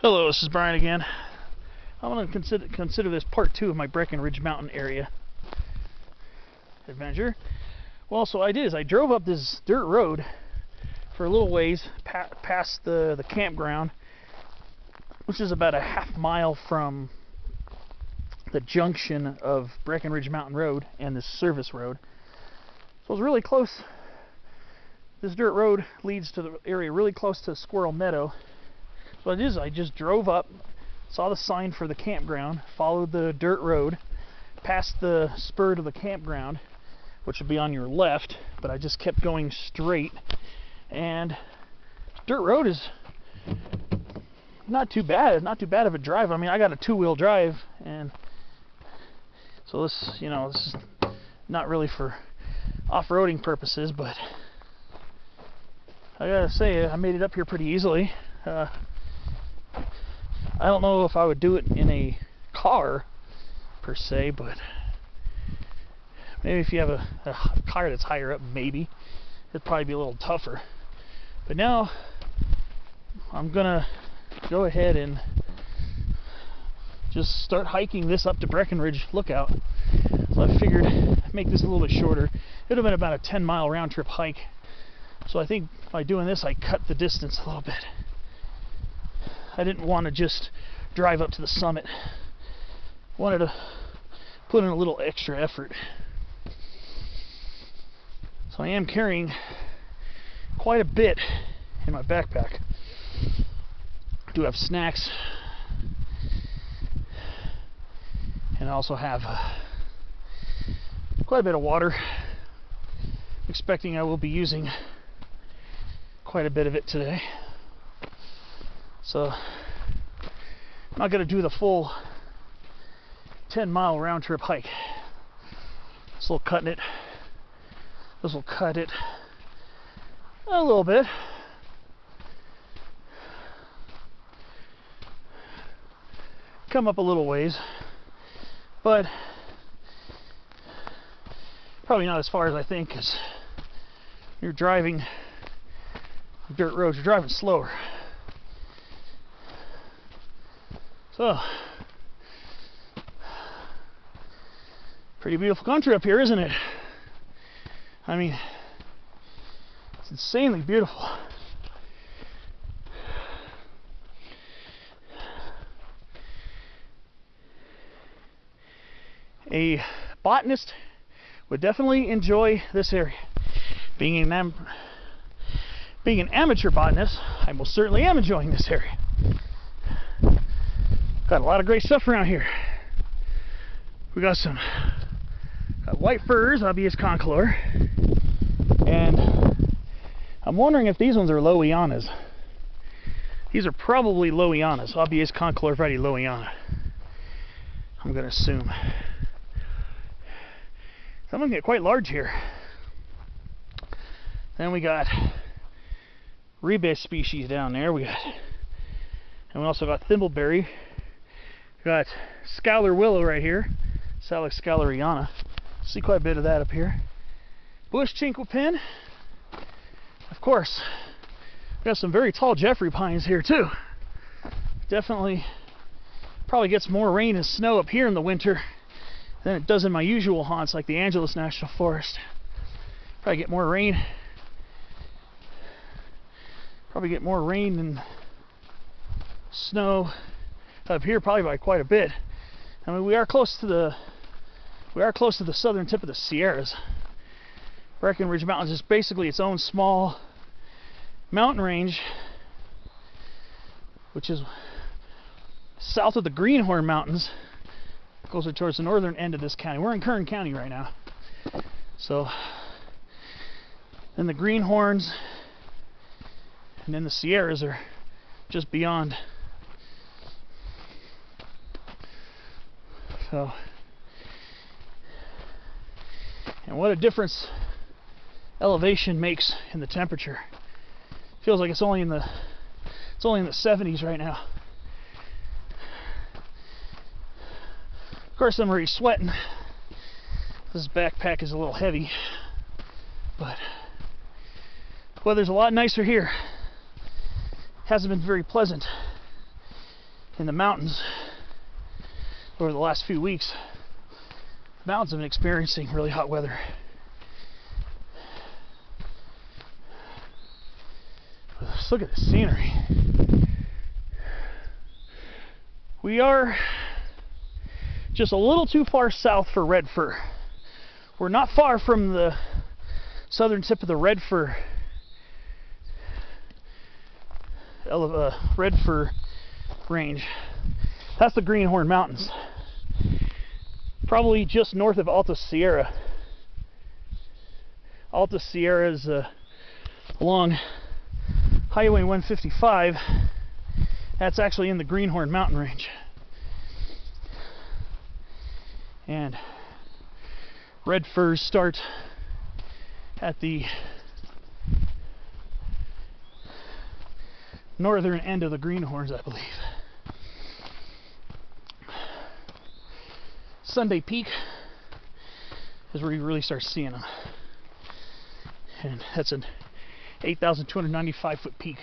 Hello, this is Brian again. I'm going to consider this part 2 of my Breckenridge Mountain area adventure. Well, so I did is I drove up this dirt road for a little ways past the campground, which is about a half mile from the junction of Breckenridge Mountain Road and this service road. So it's really close. This dirt road leads to the area really close to Squirrel Meadow. So what it is, I just drove up, saw the sign for the campground, followed the dirt road, past the spur to the campground, which would be on your left, but I just kept going straight. And dirt road is not too bad. Not too bad of a drive. I mean, I got a two-wheel drive, and so this, this is not really for off-roading purposes, but I gotta say, I made it up here pretty easily. I don't know if I would do it in a car per se, but maybe if you have a car that's higher up, maybe it'd probably be a little tougher. But now I'm gonna go ahead and just start hiking this up to Breckenridge Lookout. So I figured make this a little bit shorter. It would have been about a 10-mile round trip hike. So I think by doing this, I cut the distance a little bit. I didn't want to just drive up to the summit. I wanted to put in a little extra effort. So I am carrying quite a bit in my backpack. I do have snacks, and I also have quite a bit of water. I'm expecting I will be using quite a bit of it today. So I'm not going to do the full 10-mile round trip hike. This will cut it. This will cut it a little bit. Come up a little ways, but probably not as far as I think, because you're driving dirt roads, you're driving slower. So, pretty beautiful country up here, isn't it? I mean, it's insanely beautiful. A botanist would definitely enjoy this area. Being an amateur botanist, I most certainly am enjoying this area. Got a lot of great stuff around here. We got white firs, obvious concolor, and I'm wondering if these ones are Lowianas. These are probably Lowianas, obvious concolor variety Lowiana. I'm going to assume. Some of them get quite large here. Then we got rebus species down there. And we also got thimbleberry. Got Scowler willow right here, Salix scowleriana. See quite a bit of that up here. Bush chinquapin. Of course, we got some very tall Jeffrey pines here too. Definitely, probably gets more rain and snow up here in the winter than it does in my usual haunts like the Angeles National Forest. Probably get more rain. Probably get more rain than snow up here, probably by quite a bit. I mean, we are close to the southern tip of the Sierras. Breckenridge Mountain is just basically its own small mountain range, which is south of the Greenhorn Mountains, closer towards the northern end of this county. We're in Kern County right now. So then the Greenhorns and then the Sierras are just beyond. So, and what a difference elevation makes in the temperature. Feels like it's only in the 70s right now. Of course, I'm already sweating. This backpack is a little heavy, but weather's a lot nicer here. Hasn't been very pleasant in the mountains over the last few weeks. The mountains have been experiencing really hot weather. Let's look at the scenery. We are just a little too far south for red fir. We're not far from the southern tip of the red fir range. That's the Greenhorn Mountains. Probably just north of Alta Sierra. Alta Sierra is along Highway 155. That's actually in the Greenhorn Mountain range. And red firs start at the northern end of the Greenhorns, I believe. Sunday Peak is where you really start seeing them. And that's an 8,295 foot peak.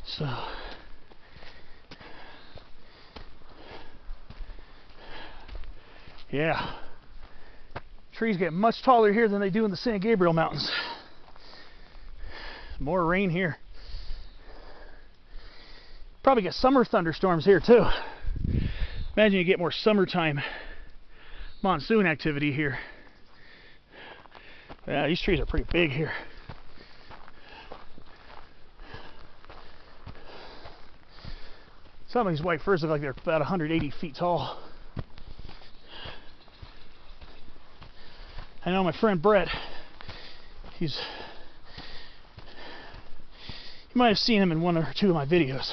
So yeah, trees get much taller here than they do in the San Gabriel Mountains. More rain here. Probably get summer thunderstorms here too. Imagine you get more summertime monsoon activity here. Yeah, these trees are pretty big here. Some of these white firs look like they're about 180 feet tall. I know my friend Brett, you might have seen him in one or two of my videos.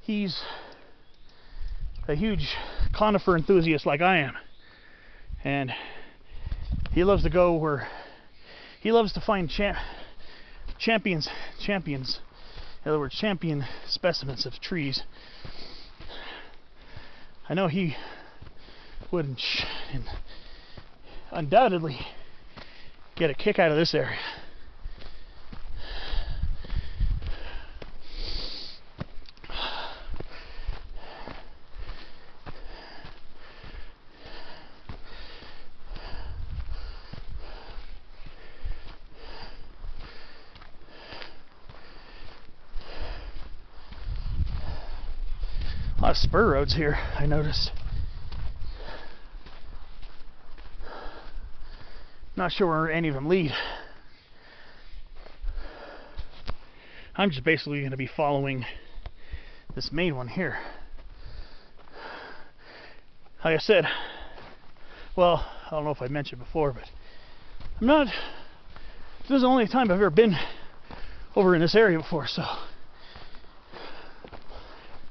He's a huge conifer enthusiast like I am. And he loves to go where he loves to find champions. In other words, champion specimens of trees. I know he would undoubtedly get a kick out of this area. A lot of spur roads here, I noticed. Not sure where any of them lead. I'm just basically going to be following this main one here. Like I said, well, I don't know if I mentioned before, but this is the only time I've ever been over in this area before, so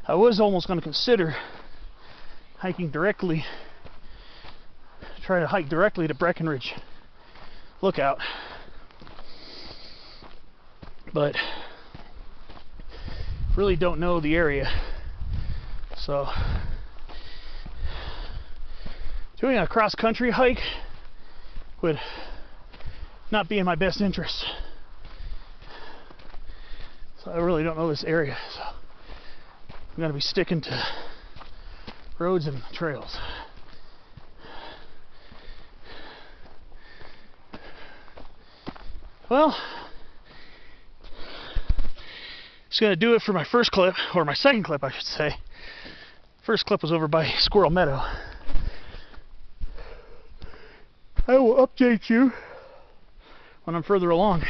I was almost going to consider hiking directly, try to hike directly to Breckenridge Lookout, but really don't know the area, so doing a cross-country hike would not be in my best interest. So I really don't know this area, so I'm going to be sticking to roads and trails. Well, just going to do it for my first clip, or my second clip, I should say. First clip was over by Squirrel Meadow. I will update you when I'm further along.